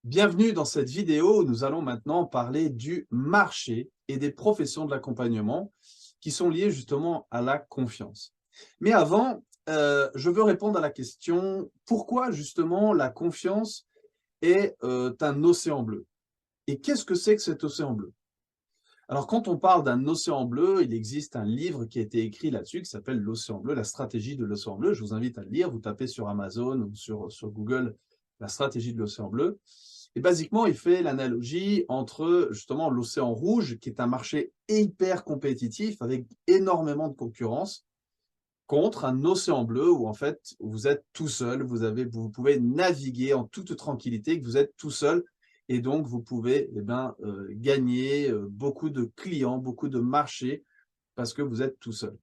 Bienvenue dans cette vidéo où nous allons maintenant parler du marché et des professions de l'accompagnement qui sont liées justement à la confiance. Mais avant, je veux répondre à la question pourquoi justement la confiance est un océan bleu? Et qu'est-ce que c'est que cet océan bleu? Alors quand on parle d'un océan bleu, il existe un livre qui a été écrit là-dessus qui s'appelle L'océan bleu, la stratégie de l'océan bleu. Je vous invite à le lire, vous tapez sur Amazon ou sur Google la stratégie de l'océan bleu. Et basiquement, il fait l'analogie entre justement l'océan rouge, qui est un marché hyper compétitif avec énormément de concurrence, contre un océan bleu où en fait vous êtes tout seul, vous pouvez naviguer en toute tranquillité, que vous êtes tout seul et donc vous pouvez gagner beaucoup de clients, beaucoup de marchés parce que vous êtes tout seul.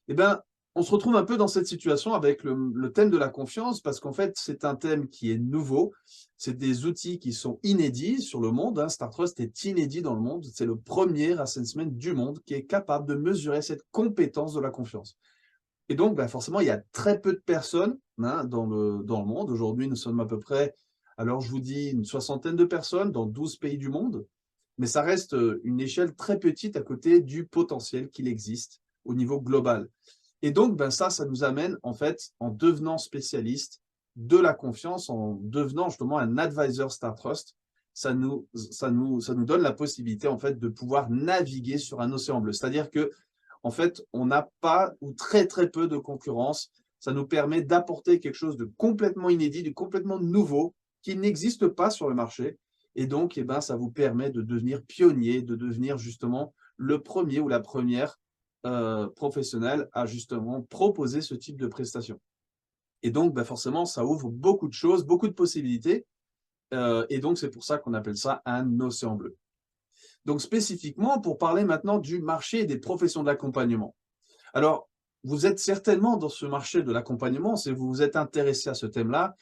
Eh ben, on se retrouve un peu dans cette situation avec le thème de la confiance, parce qu'en fait, c'est un thème qui est nouveau. C'est des outils qui sont inédits sur le monde, hein. StarTrust est inédit dans le monde. C'est le premier assessment du monde qui est capable de mesurer cette compétence de la confiance. Et donc, bah, forcément, il y a très peu de personnes hein, dans le monde. Aujourd'hui, nous sommes à peu près, alors je vous dis, une soixantaine de personnes dans 12 pays du monde, mais ça reste une échelle très petite à côté du potentiel qu'il existe au niveau global. Et donc, ben ça nous amène, en fait, en devenant spécialiste de la confiance, en devenant justement un advisor StarTrust, ça nous donne la possibilité, en fait, de pouvoir naviguer sur un océan bleu. C'est-à-dire que, en fait, on n'a pas ou très, très peu de concurrence. Ça nous permet d'apporter quelque chose de complètement inédit, de complètement nouveau, qui n'existe pas sur le marché. Et donc, eh ben, ça vous permet de devenir pionnier, de devenir justement le premier ou la première professionnel à justement proposer ce type de prestation. Et donc, bah, forcément, ça ouvre beaucoup de choses, beaucoup de possibilités. Et donc, c'est pour ça qu'on appelle ça un océan bleu. Donc, spécifiquement, pour parler maintenant du marché et des professions de l'accompagnement. Alors, vous êtes certainement dans ce marché de l'accompagnement, si vous vous êtes intéressé à ce thème-là,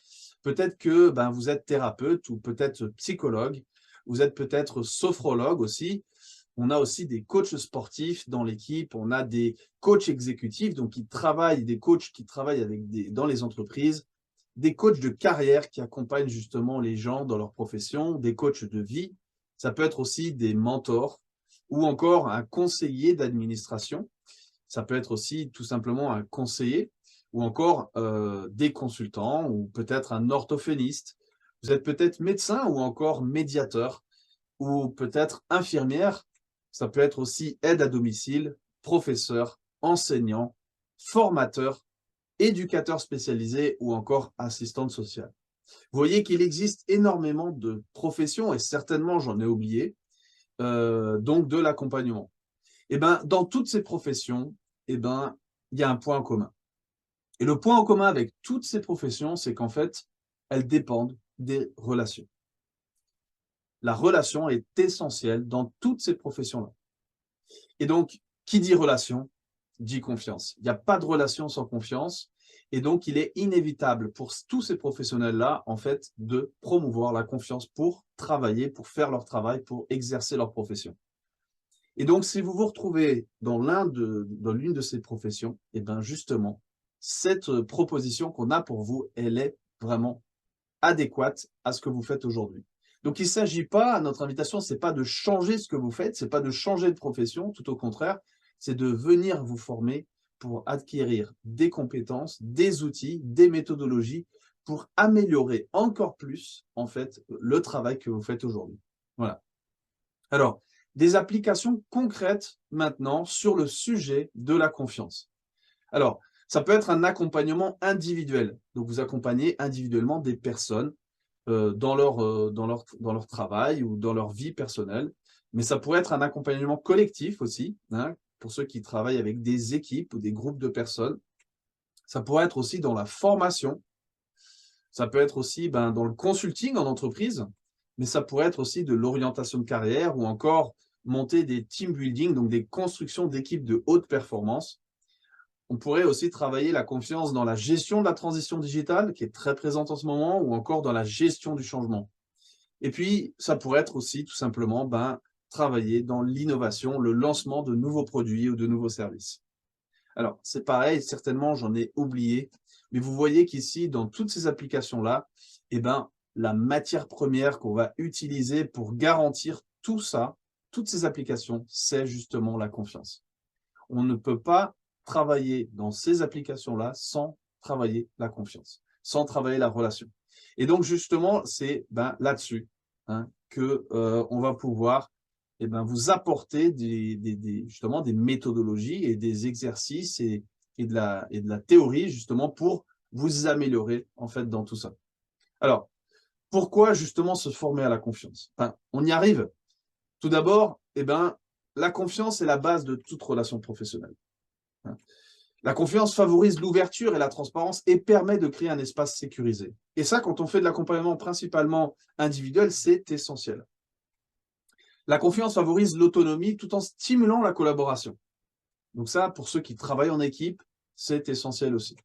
peut-être que ben, vous êtes thérapeute ou peut-être psychologue, vous êtes peut-être sophrologue aussi. On a aussi des coachs sportifs dans l'équipe, on a des coachs exécutifs, donc des coachs qui travaillent dans les entreprises, des coachs de carrière qui accompagnent justement les gens dans leur profession, des coachs de vie. Ça peut être aussi des mentors ou encore un conseiller d'administration. Ça peut être aussi tout simplement un conseiller ou encore des consultants ou peut-être un orthophoniste. Vous êtes peut-être médecin ou encore médiateur ou peut-être infirmière. Ça peut être aussi aide à domicile, professeur, enseignant, formateur, éducateur spécialisé ou encore assistante sociale. Vous voyez qu'il existe énormément de professions et certainement j'en ai oublié, donc de l'accompagnement. Et ben, dans toutes ces professions, eh ben, il y a un point en commun. Et le point en commun avec toutes ces professions, c'est qu'en fait, elles dépendent des relations. La relation est essentielle dans toutes ces professions-là. Et donc, qui dit relation, dit confiance. Il n'y a pas de relation sans confiance. Et donc, il est inévitable pour tous ces professionnels-là, en fait, de promouvoir la confiance pour travailler, pour faire leur travail, pour exercer leur profession. Et donc, si vous vous retrouvez dans l'une de ces professions, et bien justement, cette proposition qu'on a pour vous, elle est vraiment adéquate à ce que vous faites aujourd'hui. Donc, il ne s'agit pas, notre invitation, c'est pas de changer ce que vous faites, c'est pas de changer de profession, tout au contraire, c'est de venir vous former pour acquérir des compétences, des outils, des méthodologies pour améliorer encore plus, en fait, le travail que vous faites aujourd'hui. Voilà. Alors, des applications concrètes maintenant sur le sujet de la confiance. Alors, ça peut être un accompagnement individuel. Donc, vous accompagnez individuellement des personnes dans leur travail ou dans leur vie personnelle. Mais ça pourrait être un accompagnement collectif aussi, hein, pour ceux qui travaillent avec des équipes ou des groupes de personnes. Ça pourrait être aussi dans la formation. Ça peut être aussi ben, dans le consulting en entreprise, mais ça pourrait être aussi de l'orientation de carrière ou encore monter des team building, donc des constructions d'équipes de haute performance. On pourrait aussi travailler la confiance dans la gestion de la transition digitale, qui est très présente en ce moment, ou encore dans la gestion du changement. Et puis, ça pourrait être aussi tout simplement ben, travailler dans l'innovation, le lancement de nouveaux produits ou de nouveaux services. Alors, c'est pareil, certainement, j'en ai oublié, mais vous voyez qu'ici, dans toutes ces applications-là, eh ben, la matière première qu'on va utiliser pour garantir tout ça, toutes ces applications, c'est justement la confiance. On ne peut pas travailler dans ces applications-là sans travailler la confiance, sans travailler la relation. Et donc, justement, c'est là-dessus qu'on va pouvoir vous apporter justement des méthodologies et des exercices et de la théorie, justement, pour vous améliorer, en fait, dans tout ça. Alors, pourquoi, justement, se former à la confiance? On y arrive. Tout d'abord, la confiance est la base de toute relation professionnelle. La confiance favorise l'ouverture et la transparence et permet de créer un espace sécurisé. Et ça, quand on fait de l'accompagnement principalement individuel, c'est essentiel. La confiance favorise l'autonomie tout en stimulant la collaboration. Donc ça, pour ceux qui travaillent en équipe, c'est essentiel aussi.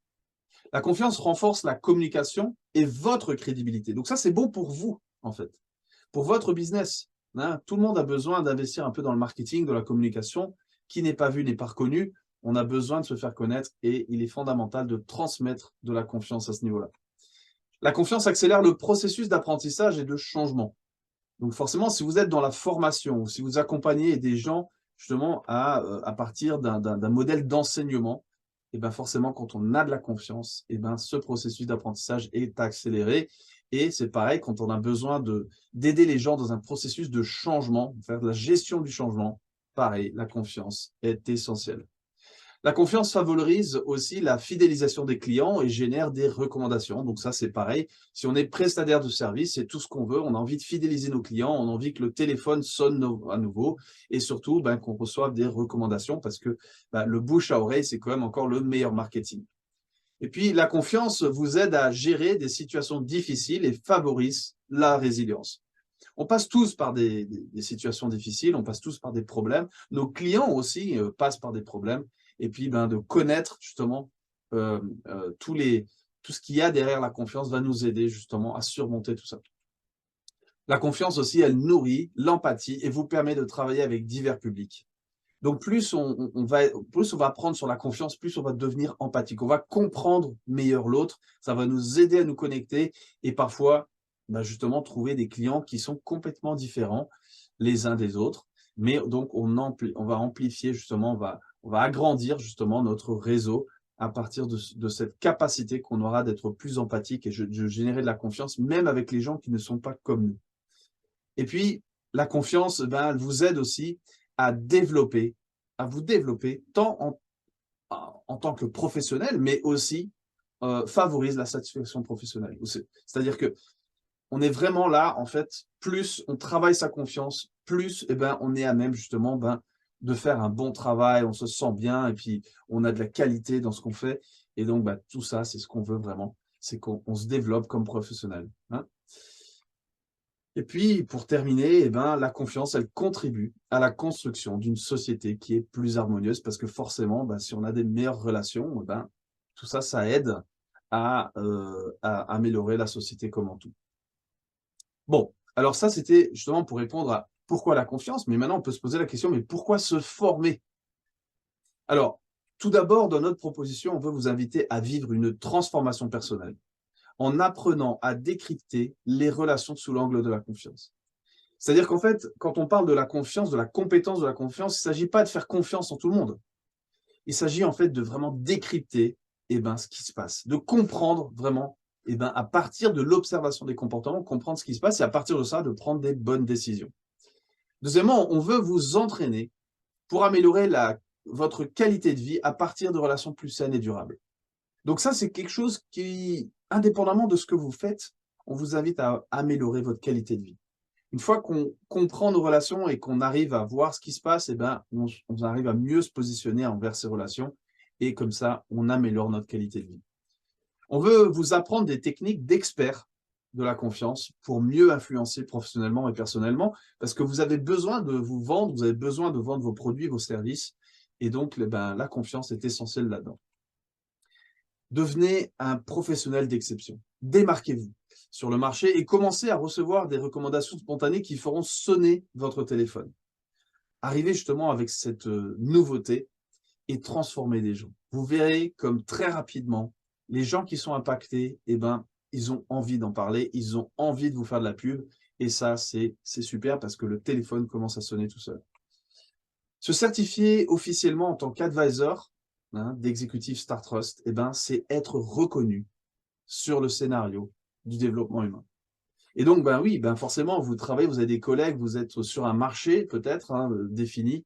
La confiance renforce la communication et votre crédibilité. Donc ça, c'est bon pour vous, en fait, pour votre business. Tout le monde a besoin d'investir un peu dans le marketing, dans la communication. Qui n'est pas vu n'est pas reconnu. On a besoin de se faire connaître et il est fondamental de transmettre de la confiance à ce niveau-là. La confiance accélère le processus d'apprentissage et de changement. Donc forcément, si vous êtes dans la formation, ou si vous accompagnez des gens justement à partir d'un modèle d'enseignement, et forcément, quand on a de la confiance, ce processus d'apprentissage est accéléré. Et c'est pareil, quand on a besoin d'aider les gens dans un processus de changement, faire de la gestion du changement, pareil, la confiance est essentielle. La confiance favorise aussi la fidélisation des clients et génère des recommandations. Donc ça, c'est pareil. Si on est prestataire de service, c'est tout ce qu'on veut. On a envie de fidéliser nos clients, on a envie que le téléphone sonne à nouveau et surtout qu'on reçoive des recommandations parce que le bouche à oreille, c'est quand même encore le meilleur marketing. Et puis, la confiance vous aide à gérer des situations difficiles et favorise la résilience. On passe tous par des situations difficiles, on passe tous par des problèmes. Nos clients aussi passent par des problèmes. Et puis, de connaître justement tout ce qu'il y a derrière la confiance va nous aider justement à surmonter tout ça. La confiance aussi, elle nourrit l'empathie et vous permet de travailler avec divers publics. Donc, plus on va apprendre sur la confiance, plus on va devenir empathique. On va comprendre meilleur l'autre, ça va nous aider à nous connecter et parfois, justement, trouver des clients qui sont complètement différents les uns des autres. Mais donc, on va amplifier justement, on va agrandir justement notre réseau à partir de cette capacité qu'on aura d'être plus empathique et de générer de la confiance, même avec les gens qui ne sont pas comme nous. Et puis, la confiance, elle vous aide aussi à vous développer tant en tant que professionnel, mais aussi favorise la satisfaction professionnelle. C'est-à-dire que on est vraiment là, en fait, plus on travaille sa confiance, plus on est à même justement de faire un bon travail, on se sent bien et puis on a de la qualité dans ce qu'on fait. Et donc, tout ça, c'est ce qu'on veut vraiment, c'est qu'on se développe comme professionnel. Et puis, pour terminer, la confiance, elle contribue à la construction d'une société qui est plus harmonieuse parce que forcément, si on a des meilleures relations, tout ça, ça aide à améliorer la société comme en tout. Bon, alors ça, c'était justement pour répondre à pourquoi la confiance, mais maintenant, on peut se poser la question, mais pourquoi se former? Alors, tout d'abord, dans notre proposition, on veut vous inviter à vivre une transformation personnelle en apprenant à décrypter les relations sous l'angle de la confiance. C'est-à-dire qu'en fait, quand on parle de la confiance, de la compétence de la confiance, il ne s'agit pas de faire confiance en tout le monde. Il s'agit en fait de vraiment décrypter ce qui se passe, de comprendre vraiment, à partir de l'observation des comportements, comprendre ce qui se passe et à partir de ça, de prendre des bonnes décisions. Deuxièmement, on veut vous entraîner pour améliorer votre qualité de vie à partir de relations plus saines et durables. Donc ça, c'est quelque chose qui, indépendamment de ce que vous faites, on vous invite à améliorer votre qualité de vie. Une fois qu'on comprend nos relations et qu'on arrive à voir ce qui se passe, on arrive à mieux se positionner envers ces relations et comme ça, on améliore notre qualité de vie. On veut vous apprendre des techniques d'experts de la confiance pour mieux influencer professionnellement et personnellement parce que vous avez besoin de vous vendre, vous avez besoin de vendre vos produits, vos services et donc la confiance est essentielle là-dedans. Devenez un professionnel d'exception. Démarquez-vous sur le marché et commencez à recevoir des recommandations spontanées qui feront sonner votre téléphone. Arrivez justement avec cette nouveauté et transformez les gens. Vous verrez comme très rapidement, les gens qui sont impactés, ils ont envie d'en parler, ils ont envie de vous faire de la pub. Et ça, c'est super parce que le téléphone commence à sonner tout seul. Se certifier officiellement en tant qu'advisor d'Executive Star Trust, eh ben, c'est être reconnu sur le scénario du développement humain. Et donc, ben oui, ben forcément, vous travaillez, vous avez des collègues, vous êtes sur un marché peut-être défini,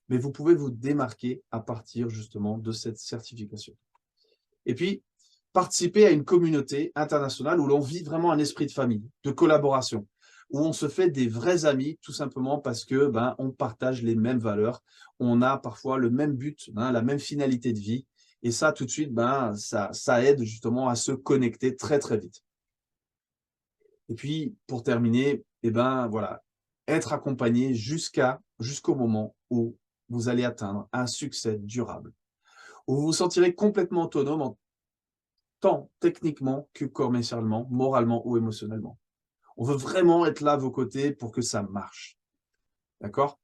mais vous pouvez vous démarquer à partir justement de cette certification. Et puis, participer à une communauté internationale où l'on vit vraiment un esprit de famille, de collaboration, où on se fait des vrais amis, tout simplement parce que on partage les mêmes valeurs, on a parfois le même but, la même finalité de vie, et ça, tout de suite, ça aide justement à se connecter très, très vite. Et puis, pour terminer, voilà, être accompagné jusqu'au moment où vous allez atteindre un succès durable, où vous vous sentirez complètement autonome, tant techniquement que commercialement, moralement ou émotionnellement. On veut vraiment être là à vos côtés pour que ça marche. D'accord?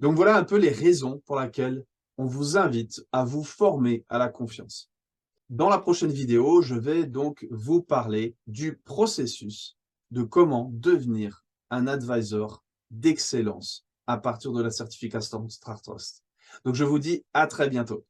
Donc, voilà un peu les raisons pour lesquelles on vous invite à vous former à la confiance. Dans la prochaine vidéo, je vais donc vous parler du processus de comment devenir un advisor d'excellence à partir de la certification Star Trust. Donc, je vous dis à très bientôt.